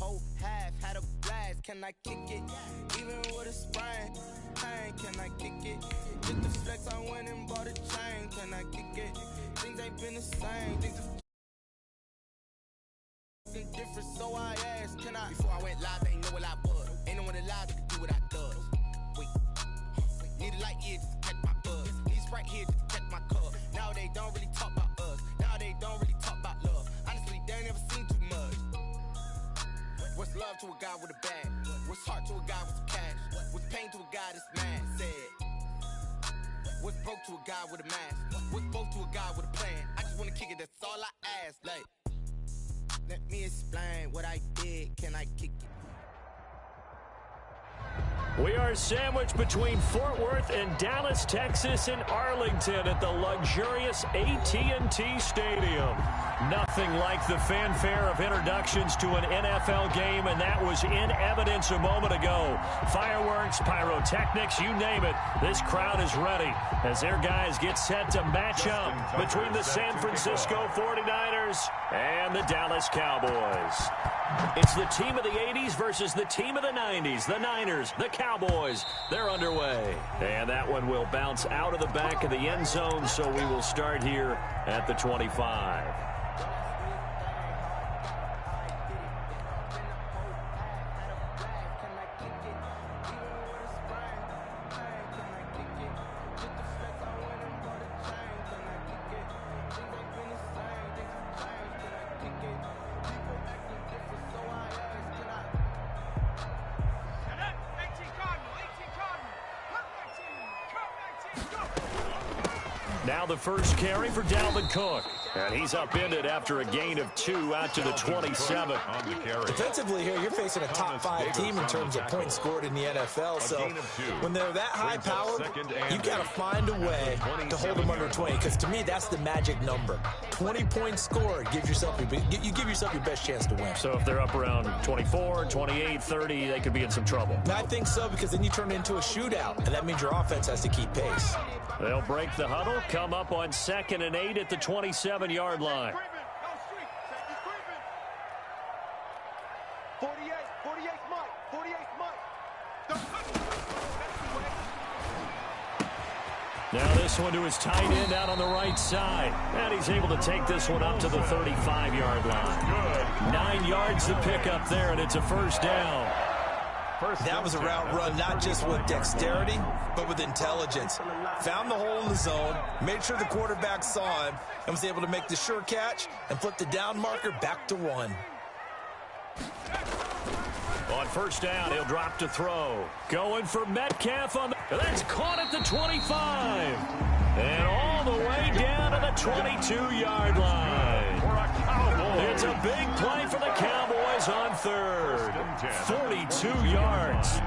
whole half, had a blast. Can I kick it? Even with a sprain, pain, can I kick it? Just the flex, I went and bought a chain. Can I kick it? Things ain't been the same. Things are different, so I asked, can I? Before I went live, they ain't know what I was. Ain't no one alive that could do what I does. Wait, need a light here just to catch my buzz. Need Sprite here just to catch my cup. Now they don't really talk about us. Now they don't really talk about love. Honestly, they ain't never seen too much. What's love to a guy with a bag? What's heart to a guy with some cash? What's pain to a guy that's mad? Said. What's broke to a guy with a mask? What's broke to a guy with a plan? I just wanna kick it, that's all I ask. Like, let me explain what I did. Can I kick it? We are sandwiched between Fort Worth and Dallas, Texas, and Arlington at the luxurious AT&T Stadium. Nothing like the fanfare of introductions to an NFL game, and that was in evidence a moment ago. Fireworks, pyrotechnics, you name it. This crowd is ready as their guys get set to match up between the San Francisco 49ers and the Dallas Cowboys. It's the team of the 80s versus the team of the 90s. The Niners, the Cowboys, they're underway. And that one will bounce out of the back of the end zone, so we will start here at the 25. Now the first carry for Dalvin Cook. And he's upended after a gain of 2 out to the 27. Defensively here, you're facing a top-5 team in terms of points scored in the NFL. So when they're that high-powered, you've got to find a way to hold them under 20. Because to me, that's the magic number. 20 points scored, you give yourself your best chance to win. So if they're up around 24, 28, 30, they could be in some trouble. I think so, because then you turn it into a shootout, and that means your offense has to keep pace. They'll break the huddle, come up on 2nd and 8 at the 27-yard line. 48 Mike. Now this one to his tight end out on the right side. And he's able to take this one up to the 35-yard line. 9 yards to pick up there, and it's a first down. That was a route run not just with dexterity, but with intelligence. Found the hole in the zone, made sure the quarterback saw him, and was able to make the sure catch and flip the down marker back to 1. On first down, he'll drop to throw. Going for Metcalf on the... That's caught at the 25. And all the way down to the 22-yard line. It's a big play for the Cowboys on 3rd. 42 yards.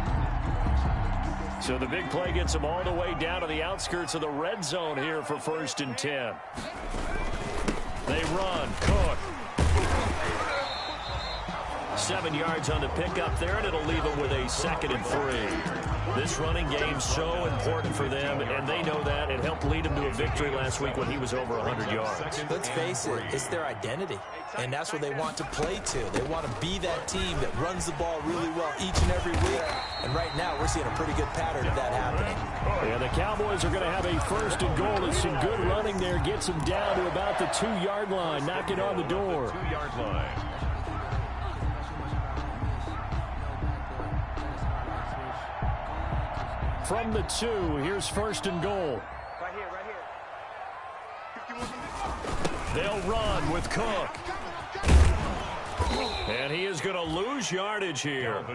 So the big play gets them all the way down to the outskirts of the red zone here for 1st and 10. They run. Cook. 7 yards on the pickup there, and it'll leave them with a 2nd and 3. This running game's so important for them, and they know that. It helped lead them to a victory last week when he was over 100 yards. Let's face it, it's their identity, and that's what they want to play to. They want to be that team that runs the ball really well each and every week, and right now we're seeing a pretty good pattern of that happening. Yeah, the Cowboys are going to have a 1st and goal. There's some good running there. Gets them down to about the 2-yard line. Knock it on the door. 2-yard line. From the 2, here's 1st and goal. Right here. They'll run with Cook. And he is going to lose yardage here.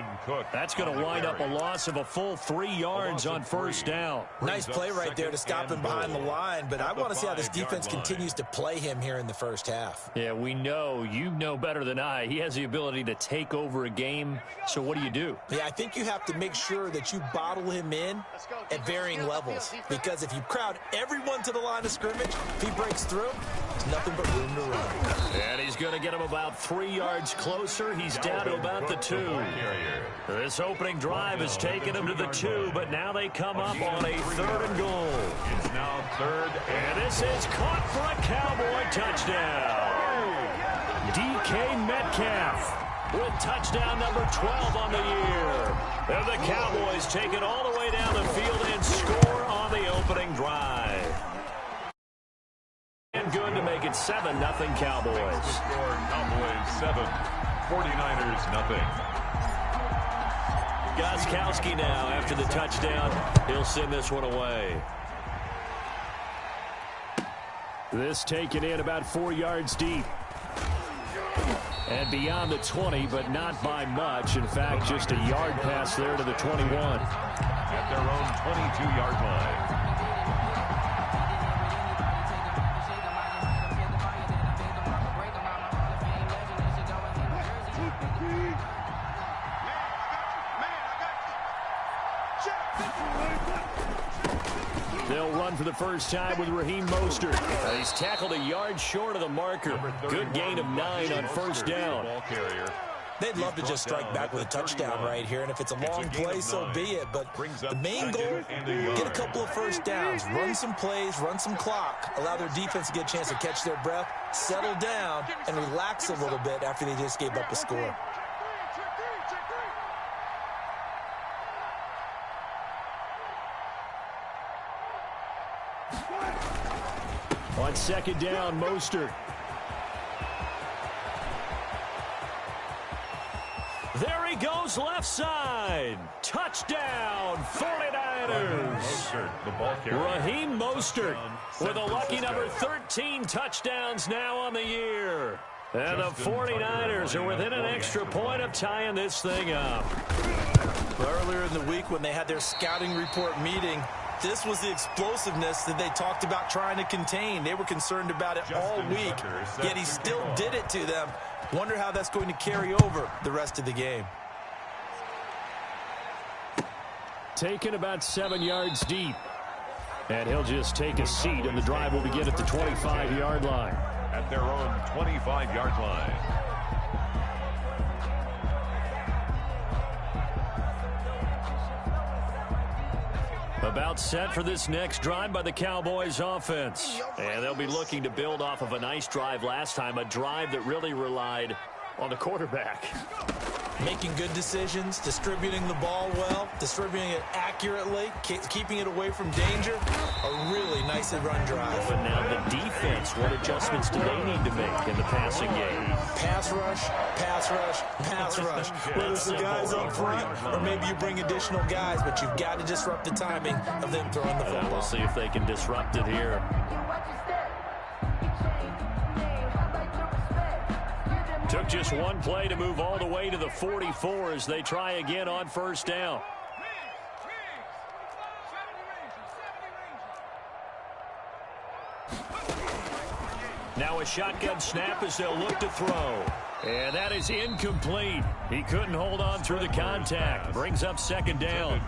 That's going to wind up a loss of a full 3 yards on 1st down. Nice play right there to stop him behind the line, but I want to see how this defense continues to play him here in the first half. Yeah, we know. You know better than I. He has the ability to take over a game, so what do? Yeah, I think you have to make sure that you bottle him in at varying levels, because if you crowd everyone to the line of scrimmage, if he breaks through, there's nothing but room to run. And he's going to get him about 3 yards closer. He's down to about the 2. This opening drive has taken him to the 2, but now they come up on a 3rd and goal. It's now 3rd, and this is caught for a Cowboy touchdown. DK Metcalf. with touchdown number 12 on the year. And the Cowboys take it all the way down the field and score on the opening drive. And good to make it 7-0 Cowboys. Score Cowboys 7, 49ers nothing. Gostkowski now after the touchdown. He'll send this one away. This taken in about 4 yards deep. And beyond the 20, but not by much. In fact, just a yard pass there to the 21. At their own 22-yard line. They'll run for the first time with Raheem Mostert. He's tackled a yard short of the marker. Good gain of 9 on first down. They'd love to just strike back with a touchdown right here, and if it's a long play, so be it. But the main goal, get a couple of first downs, run some plays, run some clock, allow their defense to get a chance to catch their breath, settle down, and relax a little bit after they just gave up a score. On second down, Mostert. There he goes, left side. Touchdown, 49ers. Raheem Mostert with a lucky number 13 touchdowns now on the year. And the 49ers are within an extra point of tying this thing up. Earlier in the week when they had their scouting report meeting, this was the explosiveness that they talked about trying to contain. They were concerned about it all week, yet he still did it to them. Wonder how that's going to carry over the rest of the game. Taken about 7 yards deep. And he'll just take a seat, and the drive will begin at the 25-yard line. At their own 25-yard line. About set for this next drive by the Cowboys offense. And they'll be looking to build off of a nice drive last time, a drive that really relied on the quarterback. Making good decisions, distributing the ball well, distributing it accurately, keeping it away from danger. A really nicely run drive. And now the defense, what adjustments do they need to make in the passing game? Pass rush, pass rush, pass rush. Whether it's the guys up front or maybe you bring additional guys, but you've got to disrupt the timing of them throwing the football. We'll see if they can disrupt it here. Took just one play to move all the way to the 44 as they try again on first down. Now a shotgun snap as they'll look to throw. And that is incomplete. He couldn't hold on through the contact. Brings up second down.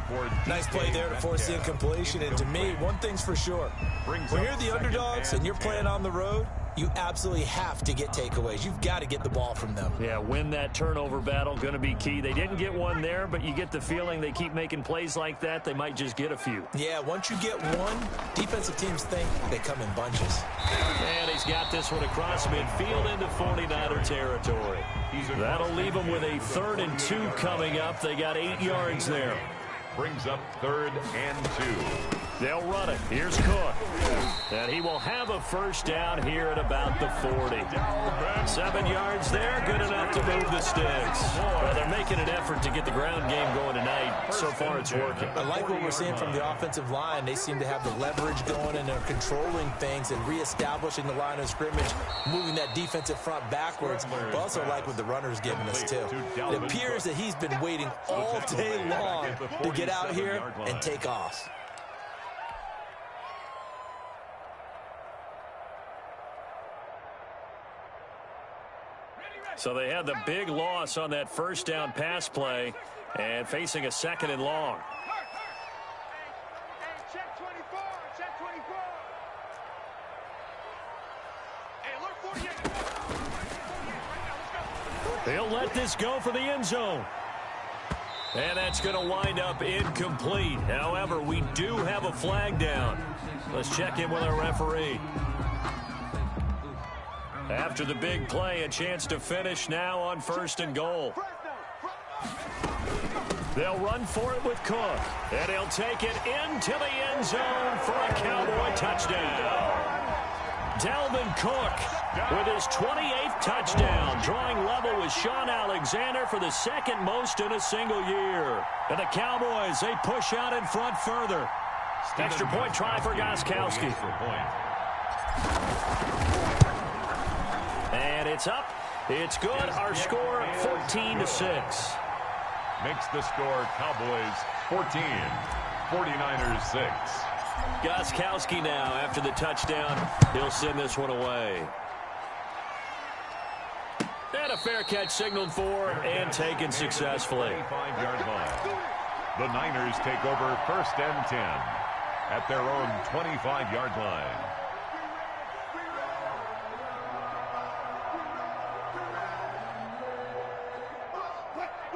Nice play there to force the incompletion. And to me, one thing's for sure. When you're the underdogs and you're playing on the road, you absolutely have to get takeaways. You've got to get the ball from them. Yeah, win that turnover battle, going to be key. They didn't get one there, but you get the feeling they keep making plays like that, they might just get a few. Yeah, once you get one, defensive teams think they come in bunches. And he's got this one across midfield into 49er territory. That'll leave them with a 3rd and 2 coming up. They got 8 yards there. Brings up 3rd and 2. They'll run it. Here's Cook. And he will have a first down here at about the 40. 7 yards there, good enough to move the sticks. Well, they're making an effort to get the ground game going tonight. So far, it's working. I like what we're seeing from the offensive line. They seem to have the leverage going, and they're controlling things and reestablishing the line of scrimmage, moving that defensive front backwards. But also like what the runner's giving us, too. It appears that he's been waiting all day long to get out here and take off. So they had the big loss on that first down pass play and facing a 2nd and long. Check 24, check 24. Hey, look, 48. They'll let this go for the end zone. And that's going to wind up incomplete. However, we do have a flag down. Let's check in with our referee. After the big play, a chance to finish now on 1st and goal. They'll run for it with Cook, and he'll take it into the end zone for a Cowboy touchdown. Dalvin Cook with his 28th touchdown, drawing level with Sean Alexander for the 2nd most in a single year. And the Cowboys, they push out in front further. Extra point try for Gostkowski. And it's up. It's good. Our score 14-6. Makes the score Cowboys 14, 49ers 6. Gostkowski now after the touchdown. He'll send this one away. And a fair catch signaled for and taken successfully. 25-yard line. The Niners take over 1st and 10 at their own 25-yard line.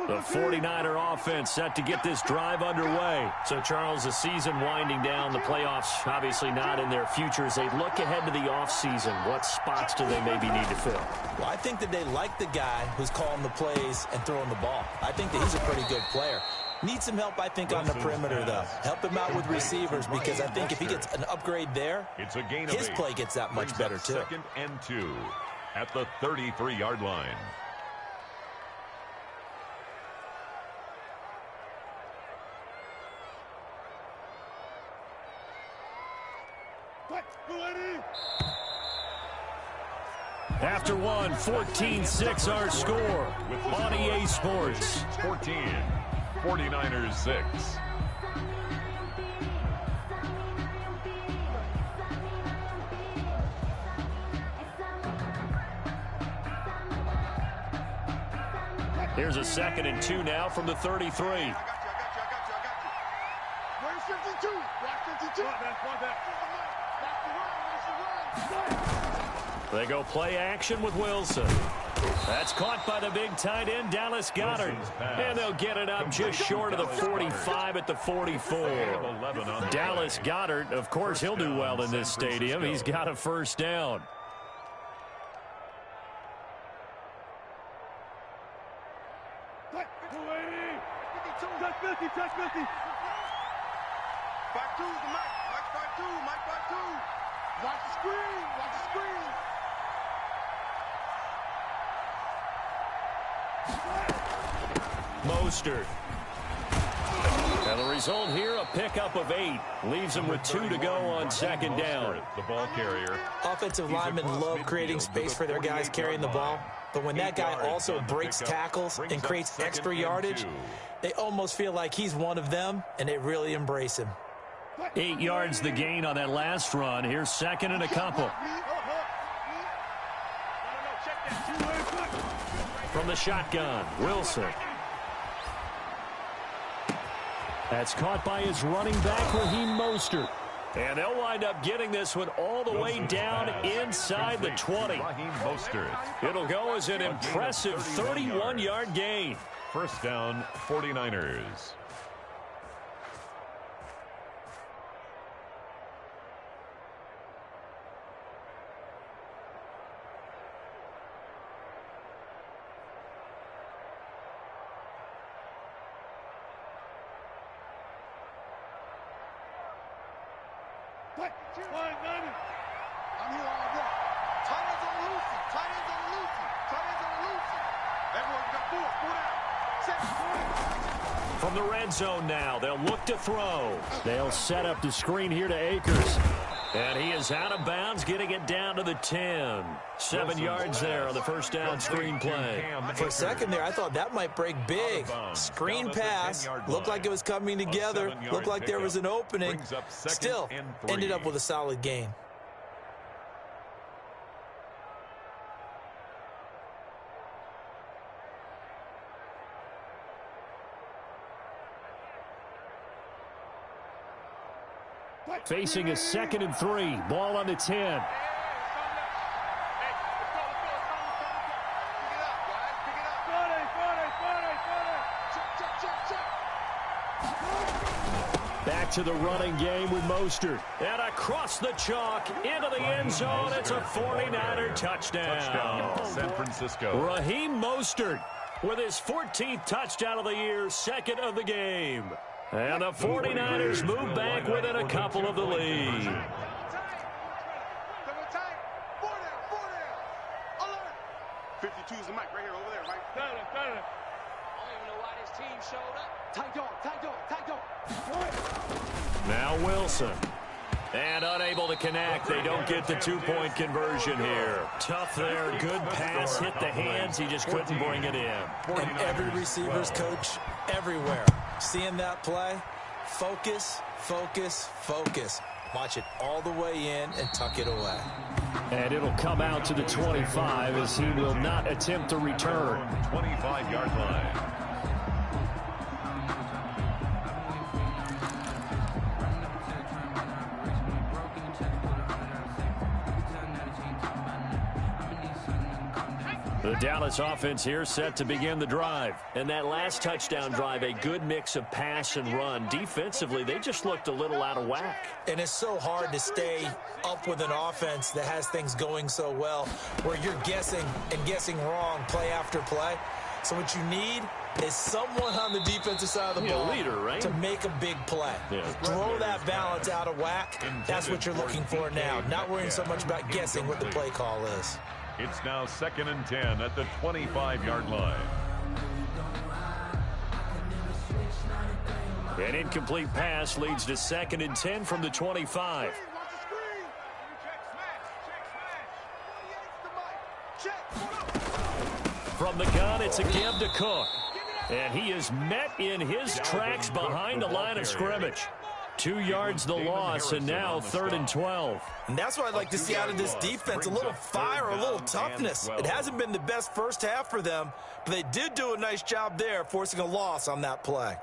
The 49er offense set to get this drive underway. So, Charles, the season winding down, the playoffs obviously not in their future. As they look ahead to the offseason, what spots do they maybe need to fill? Well, I think that they like the guy who's calling the plays and throwing the ball. I think that he's a pretty good player. Needs some help, I think, on the perimeter, though. Help him out with receivers, because I think if he gets an upgrade there, his play gets that much better, too. 2nd and 2 at the 33-yard line. After one, 14-6 our score on EA Sports. 14, 49ers 6. Here's a 2nd and 2 now from the 33. Where's 52? Watch 52. They go play action with Wilson. That's caught by the big tight end, Dallas Goedert. And they'll get it up just short of the 45 at the 44. Dallas Goedert, of course, he'll do well in this stadium. He's got a 1st down. Back two, the Mike. Mike back two. Mike back two. Watch the screen. Watch the screen. Mostert. And the result here, a pickup of 8. Leaves him with 2 to go on 2nd down. The ball carrier. Offensive linemen love creating space for their guys carrying the ball. But when that guy also breaks tackles and creates extra yardage, they almost feel like he's one of them, and they really embrace him. 8 yards the gain on that last run. Here's 2nd and a couple. From the shotgun, Wilson. That's caught by his running back, Raheem Mostert. And they'll wind up getting this one all the way down inside the 20. It'll go as an impressive 31-yard gain. 1st down, 49ers. I'm here all day. Tight ends on the loosey. Tight ends on the loosey. Tight ends on the loosey. Everyone got 4 down. 7. From the red zone now, they'll look to throw. They'll set up the screen here to Akers. And he is out of bounds, getting it down to the 10. 7 yards there on the 1st down screen play. For a second there, I thought that might break big. Screen pass, looked like it was coming together, looked like there was an opening. Still, ended up with a solid gain. Facing a 2nd and 3. Ball on the 10. Back to the running game with Mostert. And across the chalk into the end zone. It's a 49er touchdown. San Francisco. Raheem Mostert with his 14th touchdown of the year, second of the game. And the 49ers move back within a couple of the lead. 52 is the mic right here, over there, Mike. I don't even know why this team showed up. Tight dog. Now Wilson. And unable to connect. They don't get the two-point conversion here. Tough there. Good pass. Hit the hands. He just couldn't bring it in. And every receiver's coach everywhere. Seeing that play, focus. Watch it all the way in and tuck it away. And it'll come out to the 25 as he will not attempt to return. 25-yard line. The Dallas offense here set to begin the drive. And that last touchdown drive, a good mix of pass and run. Defensively, they just looked a little out of whack. And it's so hard to stay up with an offense that has things going so well, where you're guessing wrong play after play. So what you need is someone on the defensive side of the ball leader, right? to make a big play. Throw that balance out of whack. That's what you're looking for now. Not worrying so much about guessing what the play call is. It's now 2nd and 10 at the 25-yard line. An incomplete pass leads to 2nd and 10 from the 25. From the gun, it's a give to Cook. And he is met in his tracks behind the line of scrimmage. 2 yards the loss, and now 3rd and 12. And that's what I'd like to see out of this defense, a little fire, a little toughness. It hasn't been the best first half for them, but they did do a nice job there, forcing a loss on that play.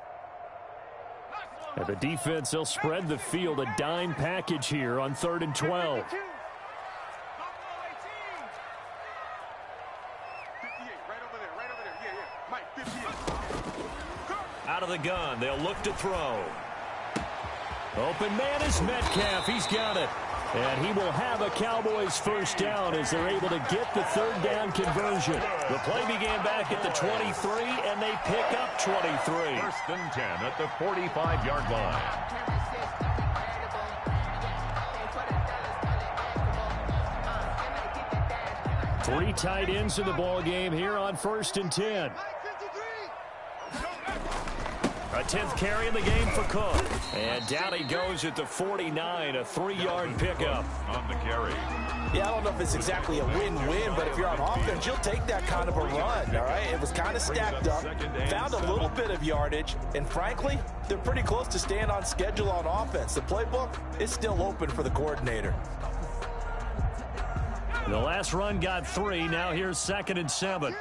And the defense, they'll spread the field, a dime package here on 3rd and 12. Out of the gun, they'll look to throw. Open man is Metcalf. He's got it. And he will have a Cowboys first down as they're able to get the 3rd down conversion. The play began back at the 23, and they pick up 23. 1st and 10 at the 45-yard line. Three tight ends in the ball game here on 1st and 10. A 10th carry in the game for Cook. And down he goes at the 49, a 3-yard pickup. On the carry. Yeah, I don't know if it's exactly a win-win, but if you're on offense, you'll take that kind of a run, all right? It was kind of stacked up, found a little bit of yardage, and frankly, they're pretty close to staying on schedule on offense. The playbook is still open for the coordinator. The last run got 3. Now here's 2nd and 7.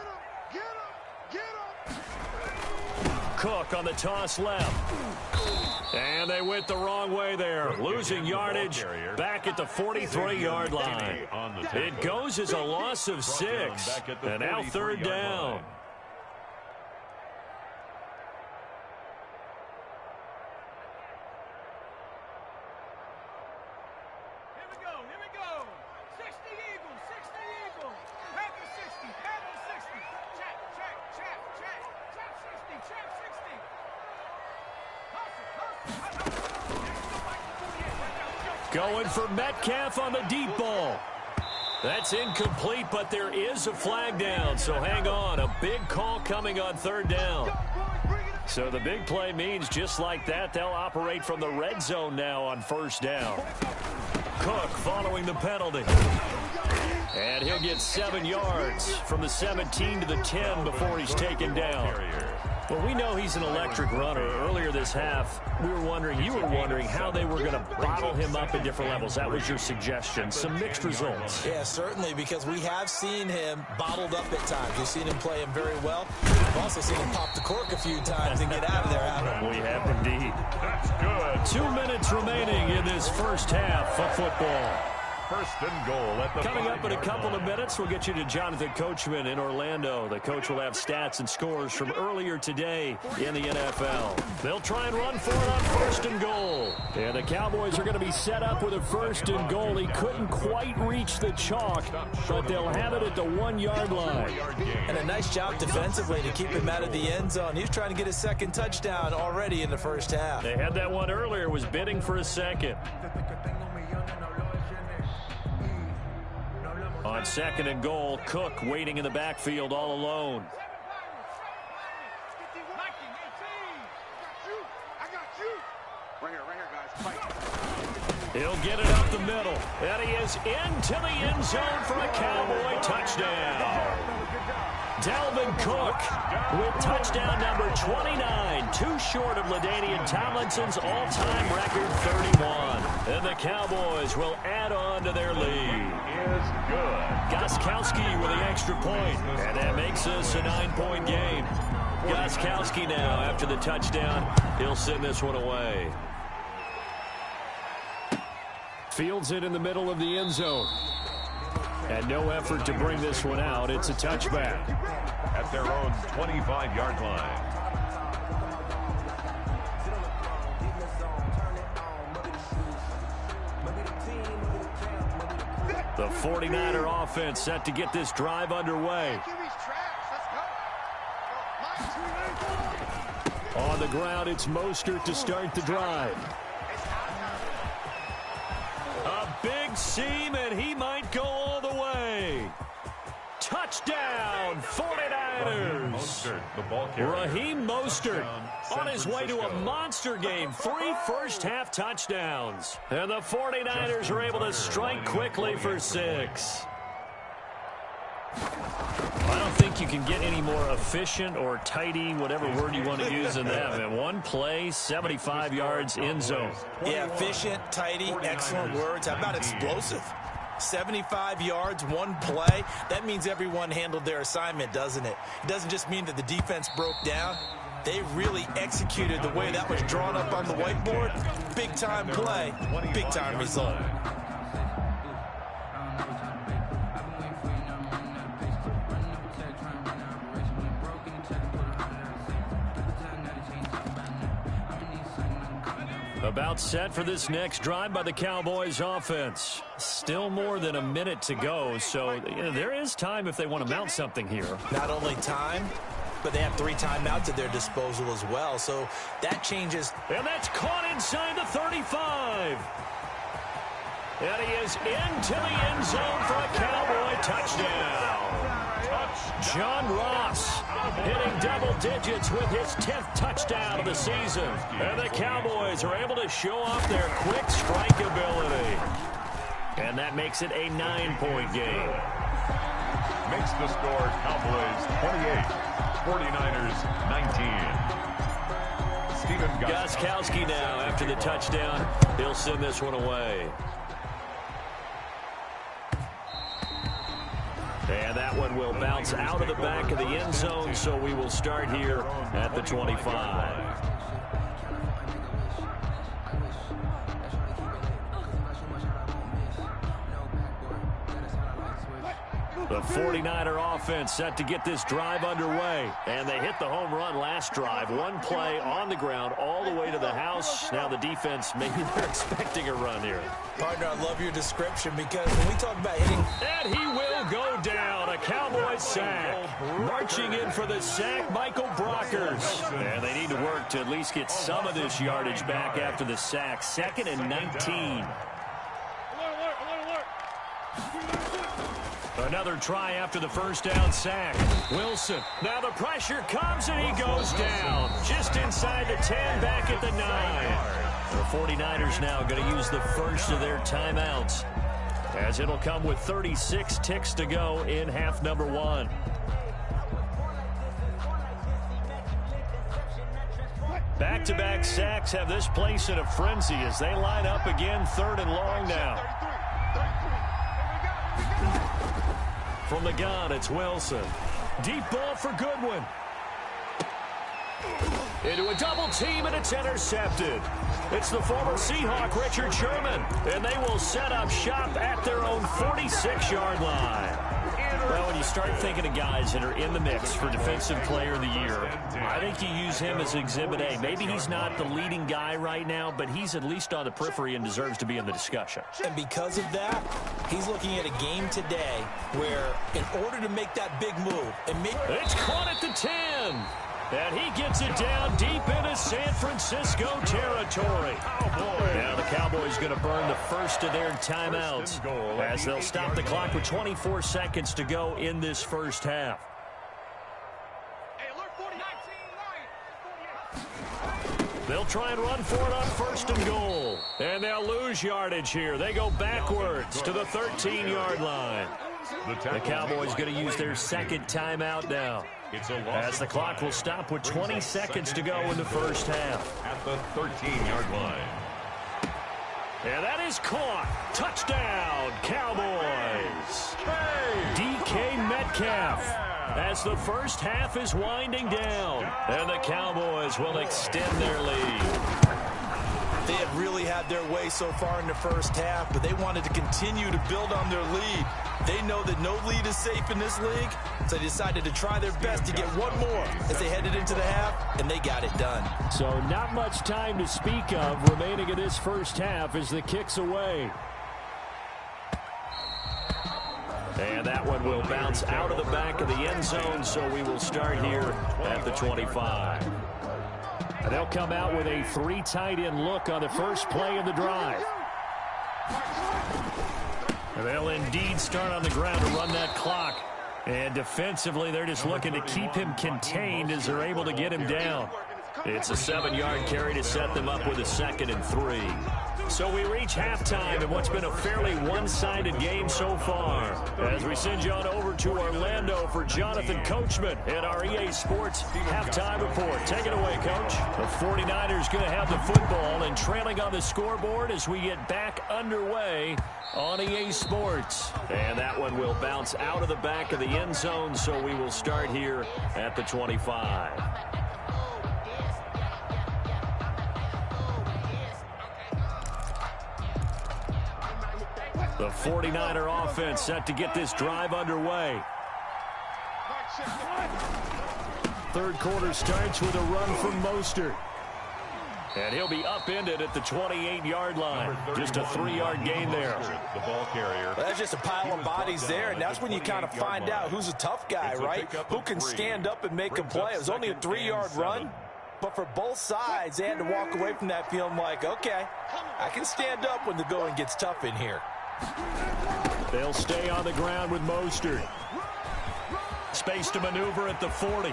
Cook on the toss left. And they went the wrong way there. Losing yardage back at the 43-yard line. It goes as a loss of 6. And now 3rd down. Going for Metcalf on the deep ball. That's incomplete, but there is a flag down, so hang on. A big call coming on 3rd down. So the big play means just like that, they'll operate from the red zone now on 1st down. Cook following the penalty. And he'll get 7 yards from the 17 to the 10 before he's taken down. Well, we know he's an electric runner. Earlier this half, you were wondering how they were going to bottle him up at different levels. That was your suggestion. Some mixed results. Yeah, certainly, because we have seen him bottled up at times. We've seen him play him very well. We've also seen him pop the cork a few times and get out of there, Adam. We have indeed. That's good. 2 minutes remaining in this first half of football. first and goal at the Coming up in a couple of minutes, we'll get you to Jonathan Coachman in Orlando. The coach will have stats and scores from earlier today in the NFL. They'll try and run for it on first and goal. And the Cowboys are going to be set up with a first and goal. He couldn't quite reach the chalk, but they'll have it at the 1-yard line. And a nice job defensively to keep him out of the end zone. He was trying to get his second touchdown already in the first half. They had that one earlier, was bidding for a second. On second and goal, Cook waiting in the backfield all alone. He'll get it up the middle. And he is into the end zone for a Cowboy touchdown. Dalvin Cook with touchdown number 29, too short of LaDainian Tomlinson's all-time record 31. And the Cowboys will add on to their lead. Is good. Gostkowski with the extra point, and that makes this a 9-point game. Gostkowski now, after the touchdown, he'll send this one away. Fields it in the middle of the end zone. And no effort to bring this one out. It's a touchback. At their own 25-yard line. The 49er offense set to get this drive underway. On the ground, it's Mostert to start the drive. A big seam, and he might go all the way. Touchdown, 49ers. Mostert, the ball carrier. Raheem Mostert on his way to a monster game. 3 first-half touchdowns. And the 49ers are able to strike quickly for 6. I don't think you can get any more efficient or tidy, whatever word you want to use in that. And one play, 75 yards in zone. Yeah, efficient, tidy, excellent words. How about explosive? 75 yards, one play. That means everyone handled their assignment, doesn't it? It doesn't just mean that the defense broke down. They really executed the way that was drawn up on the whiteboard. Big-time play, big-time result. About set for this next drive by the Cowboys offense. Still more than a minute to go, so there is time if they want to mount something here. Not only time, but they have 3 timeouts at their disposal as well, so that changes. And that's caught inside the 35. And he is into the end zone for a Cowboy touchdown. John Ross hitting double digits with his 10th touchdown of the season. And the Cowboys are able to show off their quick strike ability. And that makes it a 9-point game. Makes the score Cowboys 28, 49ers 19. Steven Gostkowski now after the touchdown. He'll send this one away. And that one will bounce out of the back of the end zone, so we will start here at the 25. The 49er offense set to get this drive underway. And they hit the home run last drive. One play on the ground all the way to the house. Now the defense, maybe they're expecting a run here. Partner, I love your description because when we talk about hitting. And he will go down. A Cowboys sack. Marching in for the sack, Michael Brockers. And they need to work to at least get some of this yardage back after the sack. 2nd and 19. Another try after the first down sack. Wilson. Now the pressure comes and he goes down. Just inside the 10, back at the 9. The 49ers now going to use the first of their timeouts, as it'll come with 36 ticks to go in half number 1. Back-to-back sacks have this place in a frenzy as they line up again, 3rd and long now. From the gun, it's Wilson. Deep ball for Goodwin. into a double team, and it's intercepted. It's the former Seahawk, Richard Sherman, and they will set up shop at their own 46-yard line. Well, when you start thinking of guys that are in the mix for Defensive Player of the Year, I think you use him as Exhibit A. Maybe he's not the leading guy right now, but he's at least on the periphery and deserves to be in the discussion. And because of that, he's looking at a game today where in order to make that big move and make... It's caught at the 10. And he gets it down deep into San Francisco territory. Now the Cowboys going to burn the first of their timeouts as they'll stop the clock with 24 seconds to go in this first half. They'll try and run for it on first and goal. And they'll lose yardage here. They go backwards to the 13-yard line. The Cowboys going to use their second timeout now, as the clock will stop with 20 seconds to go in the first half. At the 13-yard line. And that is caught. Touchdown, Cowboys. DK Metcalf, as the first half is winding down. And the Cowboys will extend their lead. They have really had their way so far in the first half, but they wanted to continue to build on their lead. They know that no lead is safe in this league, so they decided to try their best to get one more as they headed into the half, and they got it done. So not much time to speak of remaining in this first half as the kick's away. And that one will bounce out of the back of the end zone, so we will start here at the 25. And they'll come out with a 3 tight end look on the first play of the drive. And they'll indeed start on the ground to run that clock. And defensively, they're just looking to keep him contained as they're able to get him down. It's a 7-yard carry to set them up with a 2nd and 3. So we reach halftime in what's been a fairly one-sided game so far. As we send you on over to Orlando for Jonathan Coachman and our EA Sports Halftime Report. Take it away, Coach. The 49ers going to have the football and trailing on the scoreboard as we get back underway on EA Sports. And that one will bounce out of the back of the end zone, so we will start here at the 25. The 49er offense set to get this drive underway. Third quarter starts with a run from Mostert. And he'll be upended at the 28-yard line. Just a 3-yard gain there. The ball carrier. Well, that's just a pile of bodies there, and that's when you kind of find out who's a tough guy, right? Who can stand up and make a play. It was only a 3-yard run, but for both sides, they had to walk away from that feeling like, okay, I can stand up when the going gets tough in here. They'll stay on the ground with Mostert. Space to maneuver at the 40.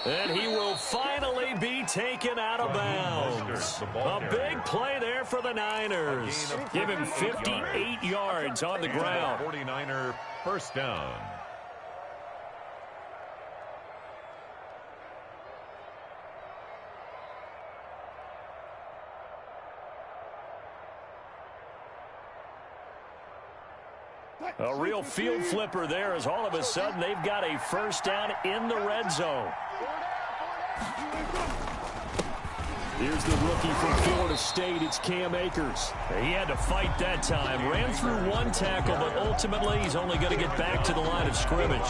And he will finally be taken out of bounds. A big play there for the Niners. Give him 58 yards on the ground. 49er first down. A real field flipper there as all of a sudden they've got a first down in the red zone. Here's the rookie from Florida State. It's Cam Akers. He had to fight that time. Ran through one tackle, but ultimately he's only going to get back to the line of scrimmage.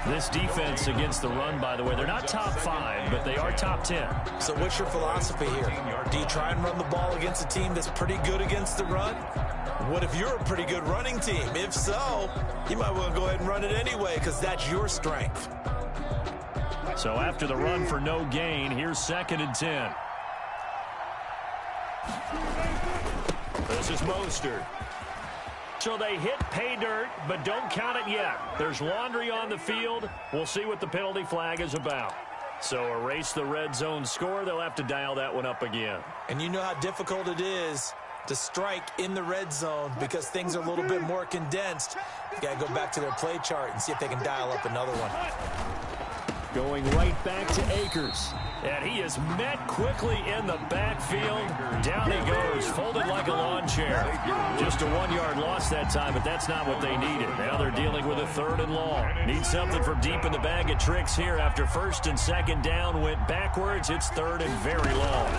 This defense against the run, by the way, they're not top 5, but they are top 10. So what's your philosophy here? Do you try and run the ball against a team that's pretty good against the run? What if you're a pretty good running team? If so, you might want to go ahead and run it anyway because that's your strength. So after the run for no gain, here's 2nd and 10. This is Mostert. So they hit pay dirt, but don't count it yet. There's laundry on the field. We'll see what the penalty flag is about. So erase the red zone score. They'll have to dial that one up again. And you know how difficult it is to strike in the red zone because things are a little bit more condensed. You got to go back to their play chart and see if they can dial up another one. Going right back to Akers. And he is met quickly in the backfield. Down he goes, folded like a lawn chair. Just a 1-yard loss that time, but that's not what they needed. Now they're dealing with a 3rd and long. Need something from deep in the bag of tricks here. After 1st and 2nd down went backwards, it's 3rd and very long.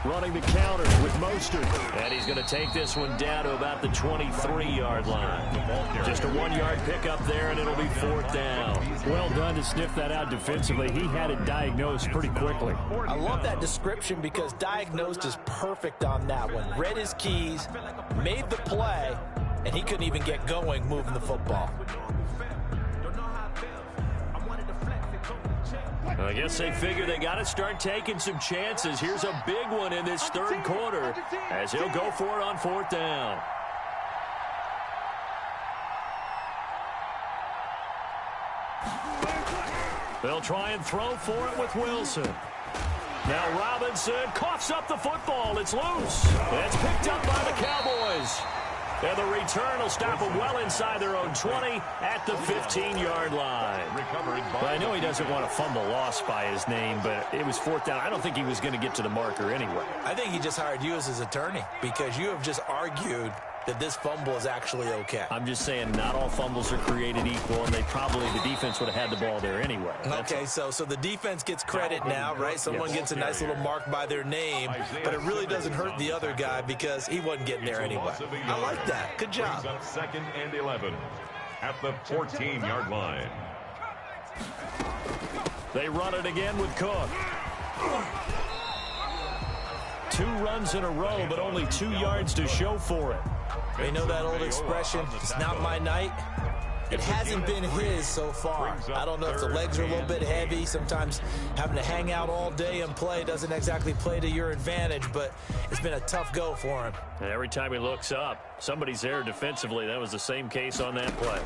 Running the counter with Mostert. And he's going to take this one down to about the 23-yard line. Just a 1-yard pickup there, and it'll be 4th down. Well done to sniff that out defensively. He had it diagnosed pretty quickly. I love that description because diagnosed is perfect on that one. Read his keys, made the play, and he couldn't even get going moving the football. I guess they figure they got to start taking some chances. Here's a big one in this 3rd quarter as he'll go for it on 4th down. They'll try and throw for it with Wilson. Now Robinson coughs up the football. It's loose. It's picked up by the Cowboys. And the return will stop them well inside their own 20 at the 15-yard line. Well, I know he doesn't want a fumble loss by his name, but it was 4th down. I don't think he was going to get to the marker anyway. I think he just hired you as his attorney because you have just argued that this fumble is actually okay. I'm just saying not all fumbles are created equal, and the defense would have had the ball there anyway. Okay, so the defense gets credit now, right? Someone gets a nice little mark by their name, but it really doesn't hurt the other guy because he wasn't getting there anyway. I like that. Good job. 2nd and 11 at the 14-yard line. They run it again with Cook. 2 runs in a row, but only 2 yards to show for it. You know that old expression, it's not my night? It hasn't been his so far. I don't know if the legs are a little bit heavy. Sometimes having to hang out all day and play doesn't exactly play to your advantage, but it's been a tough go for him. And every time he looks up, somebody's there defensively. That was the same case on that play.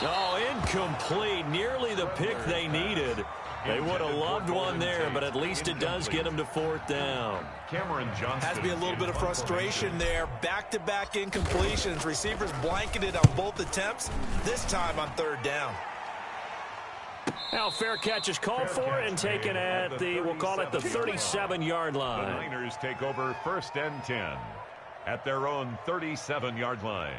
Oh, incomplete. Nearly the pick they needed. They would have loved one there, but at least it does get them to 4th down. Has to be a little bit of frustration there. Back-to-back incompletions. Receivers blanketed on both attempts, this time on 3rd down. Now fair catch is called for and taken at the, we'll call it the 37-yard line. The Niners take over 1st and 10 at their own 37-yard line.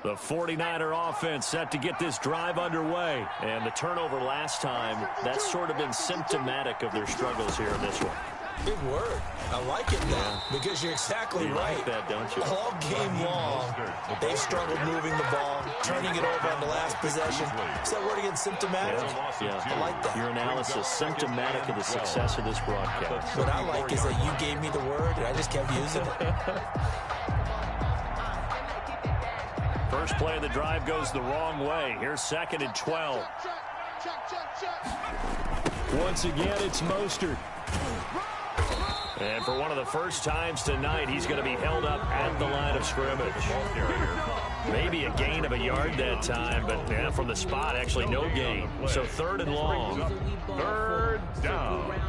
The 49er offense set to get this drive underway. And the turnover last time, that's sort of been symptomatic of their struggles here in this one. Big word. I like it now because you're exactly right. Like that, don't you? All game long, they've struggled moving the ball, turning it over on the last possession. Is that word again, symptomatic? Yeah. I like that. Your analysis, symptomatic of the success of this broadcast. What I like is that you gave me the word and I just kept using it. First play of the drive goes the wrong way. Here's 2nd and 12. Once again, it's Mostert. And for one of the first times tonight, he's going to be held up at the line of scrimmage. Maybe a gain of a yard that time, but yeah, from the spot, actually no gain. So 3rd and long. 3rd down.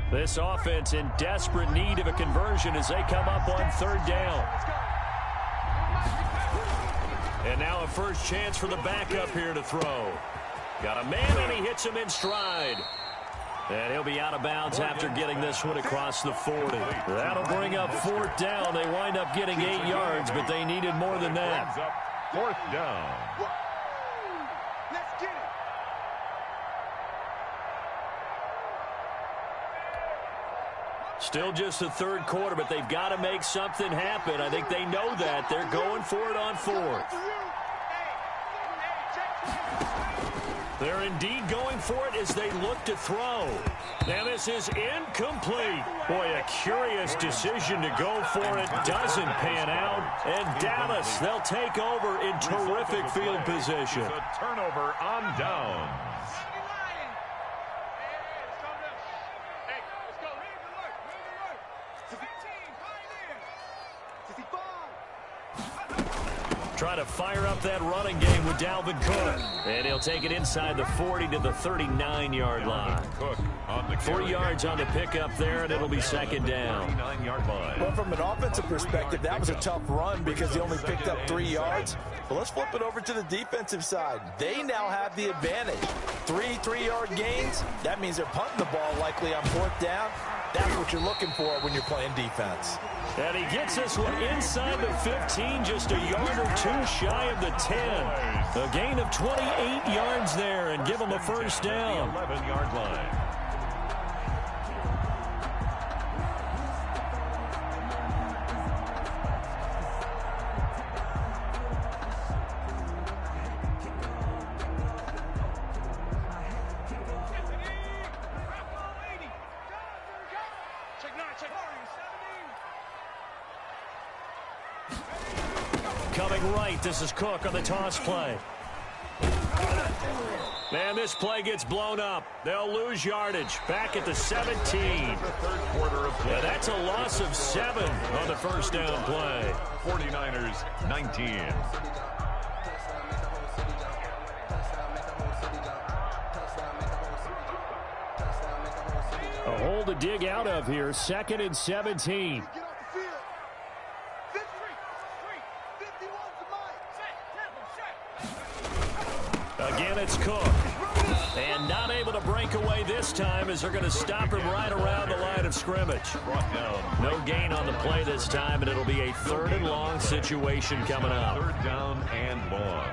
This offense in desperate need of a conversion as they come up on 3rd down. And now a first chance for the backup here to throw. Got a man and he hits him in stride. And he'll be out of bounds after getting this one across the 40. That'll bring up 4th down. They wind up getting 8 yards, but they needed more than that. 4th down. Still just the 3rd quarter, but they've got to make something happen. I think they know that. They're going for it on 4th. They're indeed going for it as they look to throw. Now this is incomplete. Boy, a curious decision to go for it. Doesn't pan out. And Dallas, they'll take over in terrific field position. A turnover on downs. Try to fire up that running game with Dalvin Cook. And he'll take it inside the 40 to the 39-yard line. 4 yards on the pickup there, and it'll be second down. Well, from an offensive perspective, that was a tough run because he only picked up 3 yards. But let's flip it over to the defensive side. They now have the advantage. 3-3-yard gains. That means they're punting the ball likely on 4th down. That's what you're looking for when you're playing defense. And he gets this one inside the 15, just a yard or two shy of the 10. A gain of 28 yards there and give him a first down. 11-yard line. Coming right, this is Cook on the toss play. And this play gets blown up. They'll lose yardage. Back at the 17. The third quarter of play. Yeah, that's a loss of 7 on the first down play. 49ers 19. A hole to dig out of here. 2nd and 17. Again, it's Cook. And not able to break away this time as they're going to stop him right around the line of scrimmage. No gain on the play this time, and it'll be a 3rd and long situation coming up. 3rd down and long.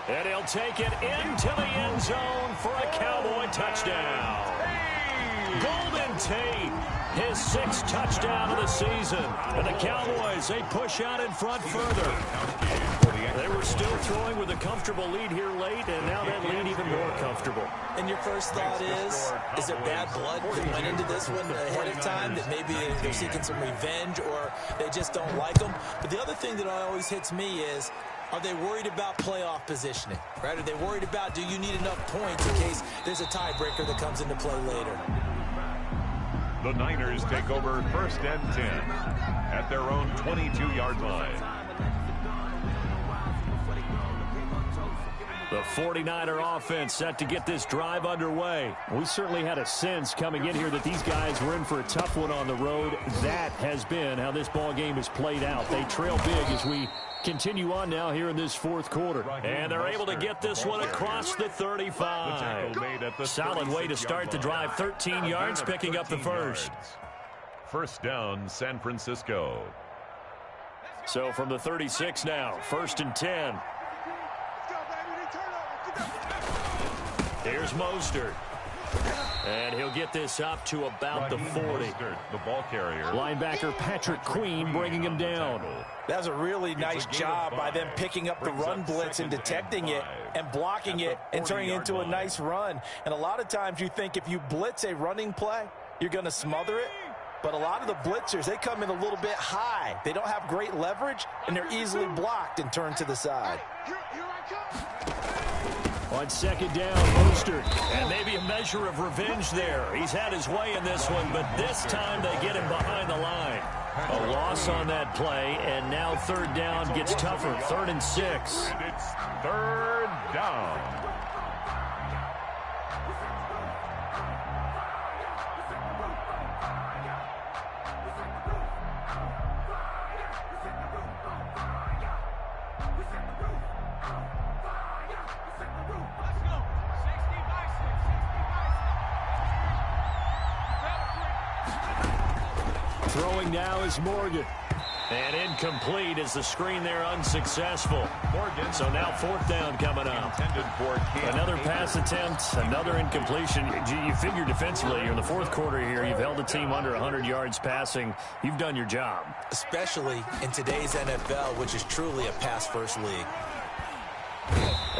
And he'll take it into the end zone for a Cowboy touchdown. Golden Tate, his 6th touchdown of the season. And the Cowboys, they push out in front further. They were still throwing with a comfortable lead here late, and now that lead even more comfortable. And your first thought is it bad blood that went into this one ahead of time, that maybe they're seeking some revenge or they just don't like them? But the other thing that always hits me is, are they worried about playoff positioning? Right? Are they worried about, do you need enough points in case there's a tiebreaker that comes into play later? The Niners take over 1st and 10 at their own 22-yard line. The 49er offense set to get this drive underway. We certainly had a sense coming in here that these guys were in for a tough one on the road. That has been how this ball game has played out. They trail big as we continue on now here in this 4th quarter. And they're able to get this one across the 35. Solid way to start the drive. 13 yards, picking up the first. First down, San Francisco. So from the 36 now, 1st and 10. Here's Mostert. And he'll get this up to about the 40. The ball carrier. Linebacker Patrick Queen bringing him down. That was a really nice job by them picking up the run blitz and detecting it and blocking it and turning it into a nice run. And a lot of times you think if you blitz a running play, you're going to smother it. But a lot of the blitzers, they come in a little bit high. They don't have great leverage, and they're easily blocked and turned to the side. On 2nd down, Mostert. And maybe a measure of revenge there. He's had his way in this one, but this time they get him behind the line. A loss on that play, and now 3rd down gets tougher. 3rd and 6. And it's 3rd down. Throwing now is Morgan. And incomplete as the screen there unsuccessful. Morgan. So now 4th down coming up. Another pass attempt, another incompletion. You figure defensively, you're in the 4th quarter here. You've held the team under 100 yards passing. You've done your job. Especially in today's NFL, which is truly a pass-first league.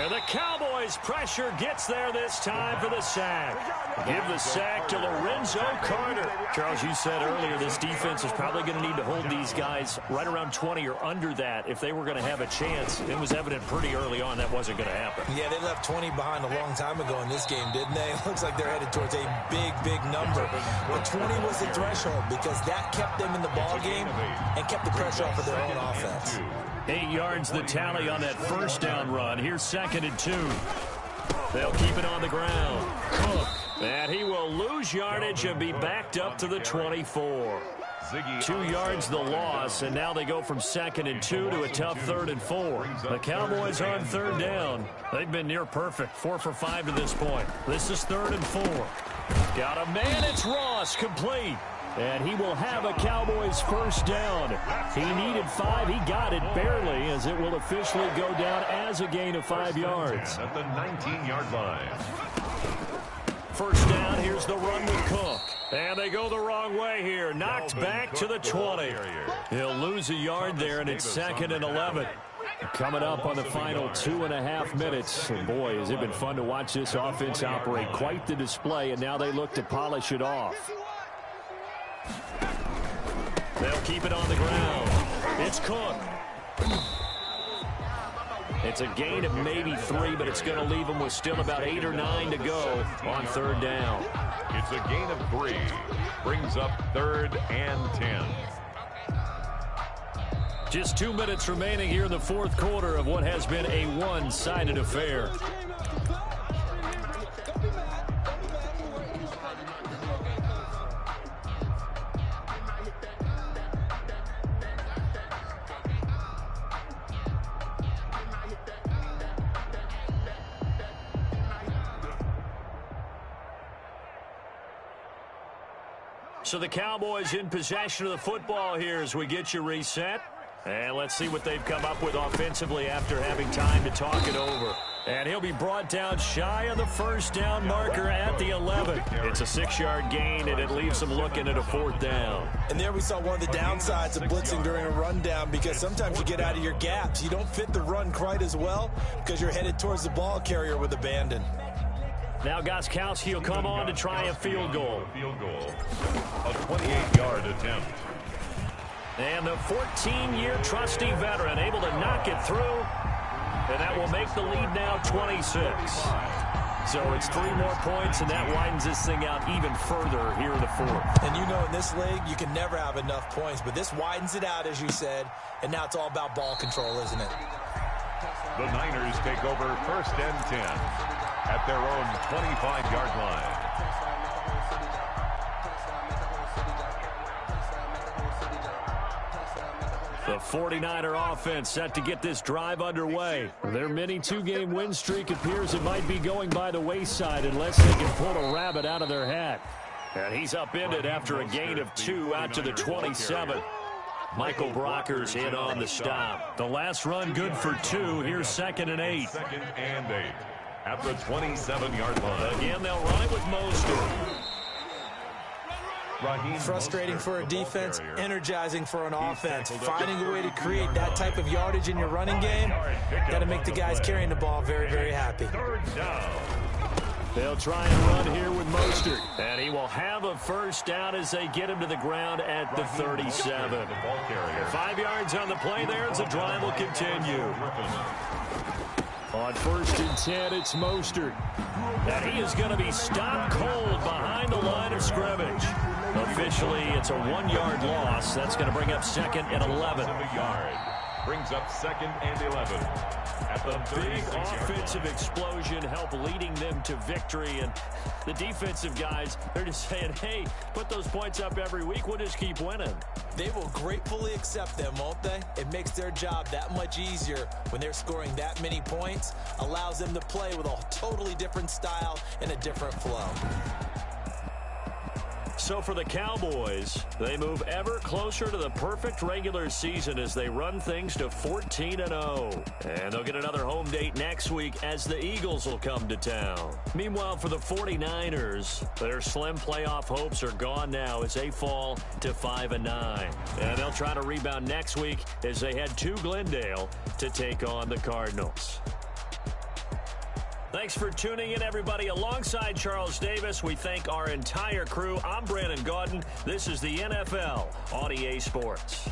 And the Cowboys pressure gets there this time for the sack. Give the sack to Lorenzo Carter. Charles, you said earlier this defense is probably going to need to hold these guys right around 20 or under that if they were going to have a chance. It was evident pretty early on that wasn't going to happen. Yeah, they left 20 behind a long time ago in this game, didn't they? It looks like they're headed towards a big, big number. But 20 was the threshold because that kept them in the ball game and kept the pressure off of their own offense. 8 yards the tally on that first down run. Here's 2nd and 2. They'll keep it on the ground. Cook. And he will lose yardage and be backed up to the 24. 2 yards the loss, and now they go from 2nd and 2 to a tough 3rd and 4. The Cowboys on 3rd down. They've been near perfect, 4 for 5 to this point. This is 3rd and 4. Got a man, it's Ross, complete. And he will have a Cowboys first down. He needed 5. He got it barely, as it will officially go down as a gain of 5 yards. At the 19-yard line. First down, here's the run with Cook. And they go the wrong way here. Knocked back to the 20. He'll lose a yard there, and it's 2nd and 11. Coming up on the final 2.5 minutes. And boy, has it been fun to watch this offense operate. Quite the display, and now they look to polish it off. They'll keep it on the ground. It's Cook. It's a gain of maybe 3, but it's going to leave them with still about 8 or 9 to go on 3rd down. It's a gain of 3. Brings up 3rd and 10. Just 2 minutes remaining here in the 4th quarter of what has been a one-sided affair. So the Cowboys in possession of the football here as we get you reset. And let's see what they've come up with offensively after having time to talk it over. And he'll be brought down shy of the first down marker at the 11. It's a 6-yard gain, and it leaves them looking at a 4th down. And there we saw one of the downsides of blitzing during a rundown, because sometimes you get out of your gaps. You don't fit the run quite as well because you're headed towards the ball carrier with abandon. Now Gostkowski will come on to try a field goal. A 28-yard attempt. And the 14-year trusty veteran able to knock it through. And that will make the lead now 26. So it's 3 more points, and that widens this thing out even further here in the 4th. And you know, in this league, you can never have enough points. But this widens it out, as you said. And now it's all about ball control, isn't it? The Niners take over 1st and 10 at their own 25-yard line. The 49er offense set to get this drive underway. Their mini 2-game win streak appears it might be going by the wayside unless they can pull a rabbit out of their hat. And he's upended after a gain of 2 out to the 27. Michael Brockers in on the stop. The last run good for 2. Here's 2nd and 8. 2nd and 8 at the 27-yard line. Again, they'll run it with Mostert. Frustrating for a defense, energizing for an offense. Finding a way to create that type of yardage in your running game, got to make the guys carrying the ball very, very happy. 3rd down. They'll try and run here with Mostert. And he will have a first down as they get him to the ground at the 37. 5 yards on the play there as the drive will continue. On 1st and 10, it's Mostert. And he is going to be stopped cold behind the line of scrimmage. Officially, it's a 1-yard loss. That's going to bring up 2nd and 11. Brings up 2nd and 11. At the big offensive explosion help leading them to victory. And the defensive guys, they're just saying, hey, put those points up every week. We'll just keep winning. They will gratefully accept them, won't they? It makes their job that much easier when they're scoring that many points. Allows them to play with a totally different style and a different flow. So for the Cowboys, they move ever closer to the perfect regular season as they run things to 14-0. And they'll get another home date next week as the Eagles will come to town. Meanwhile, for the 49ers, their slim playoff hopes are gone now as they fall to 5-9. And they'll try to rebound next week as they head to Glendale to take on the Cardinals. Thanks for tuning in, everybody. Alongside Charles Davis, we thank our entire crew. I'm Brandon Gaudin. This is the NFL on EA Sports.